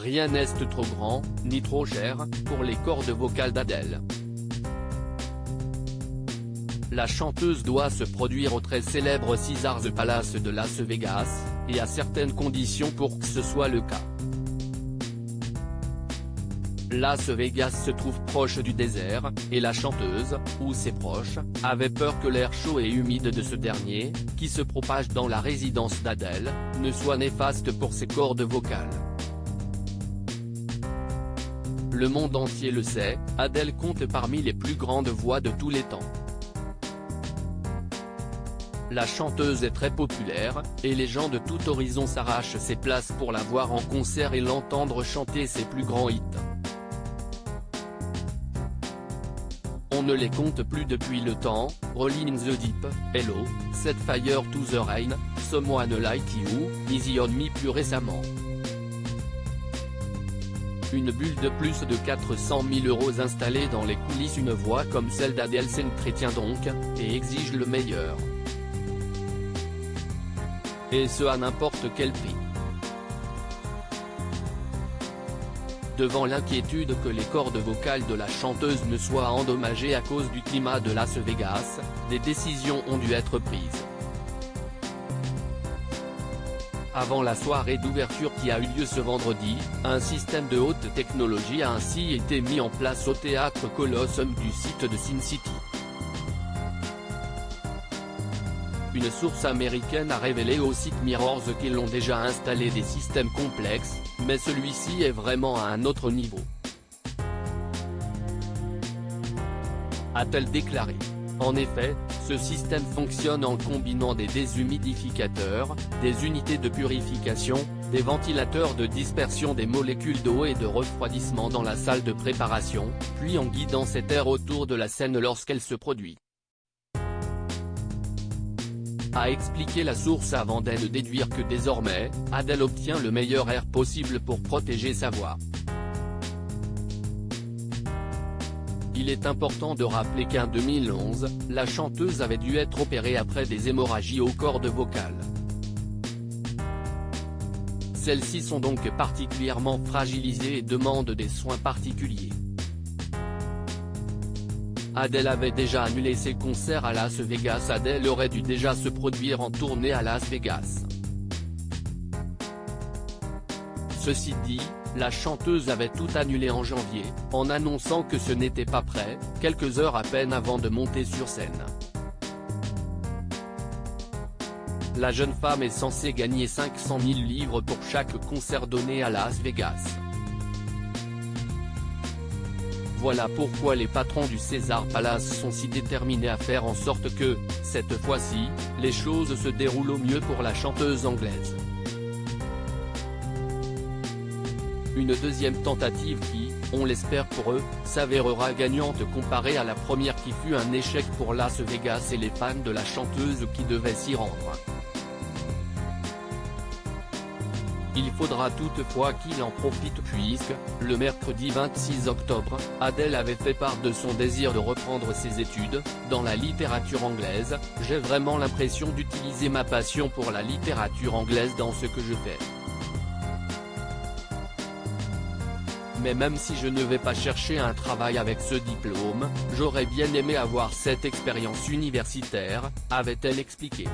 rien n'est trop grand, ni trop cher, pour les cordes vocales d'Adèle. La chanteuse doit se produire au très célèbre Caesars Palace de Las Vegas, et à certaines conditions pour que ce soit le cas. Las Vegas se trouve proche du désert, et la chanteuse, ou ses proches, avaient peur que l'air chaud et humide de ce dernier, qui se propage dans la résidence d'Adèle, ne soit néfaste pour ses cordes vocales. Le monde entier le sait, Adèle compte parmi les plus grandes voix de tous les temps. La chanteuse est très populaire, et les gens de tout horizon s'arrachent ses places pour la voir en concert et l'entendre chanter ses plus grands hits. On ne les compte plus depuis le temps, Rolling in the Deep, Hello, Set Fire to the Rain, Someone Like You, Easy on Me plus récemment. Une bulle de plus de 400 000 € installée dans les coulisses, une voix comme celle d'Adèle s'entretient donc, et exige le meilleur. Et ce à n'importe quel prix. Devant l'inquiétude que les cordes vocales de la chanteuse ne soient endommagées à cause du climat de Las Vegas, des décisions ont dû être prises. Avant la soirée d'ouverture qui a eu lieu ce vendredi, un système de haute technologie a ainsi été mis en place au théâtre Colosseum du site de Sin City. Une source américaine a révélé au site Mirrors qu'ils ont déjà installé des systèmes complexes, mais celui-ci est vraiment à un autre niveau, a-t-elle déclaré. En effet, ce système fonctionne en combinant des déshumidificateurs, des unités de purification, des ventilateurs de dispersion des molécules d'eau et de refroidissement dans la salle de préparation, puis en guidant cet air autour de la scène lorsqu'elle se produit. A expliqué la source avant de déduire que désormais, Adèle obtient le meilleur air possible pour protéger sa voix. Il est important de rappeler qu'en 2011, la chanteuse avait dû être opérée après des hémorragies aux cordes vocales. Celles-ci sont donc particulièrement fragilisées et demandent des soins particuliers. Adèle avait déjà annulé ses concerts à Las Vegas. Adèle aurait dû déjà se produire en tournée à Las Vegas. Ceci dit, la chanteuse avait tout annulé en janvier, en annonçant que ce n'était pas prêt, quelques heures à peine avant de monter sur scène. La jeune femme est censée gagner 500 000 livres pour chaque concert donné à Las Vegas. Voilà pourquoi les patrons du Caesars Palace sont si déterminés à faire en sorte que, cette fois-ci, les choses se déroulent au mieux pour la chanteuse anglaise. Une deuxième tentative qui, on l'espère pour eux, s'avérera gagnante comparée à la première qui fut un échec pour Las Vegas et les fans de la chanteuse qui devaient s'y rendre. Il faudra toutefois qu'il en profite puisque, le mercredi 26 octobre, Adèle avait fait part de son désir de reprendre ses études, dans la littérature anglaise. J'ai vraiment l'impression d'utiliser ma passion pour la littérature anglaise dans ce que je fais. Mais même si je ne vais pas chercher un travail avec ce diplôme, j'aurais bien aimé avoir cette expérience universitaire, avait-elle expliqué.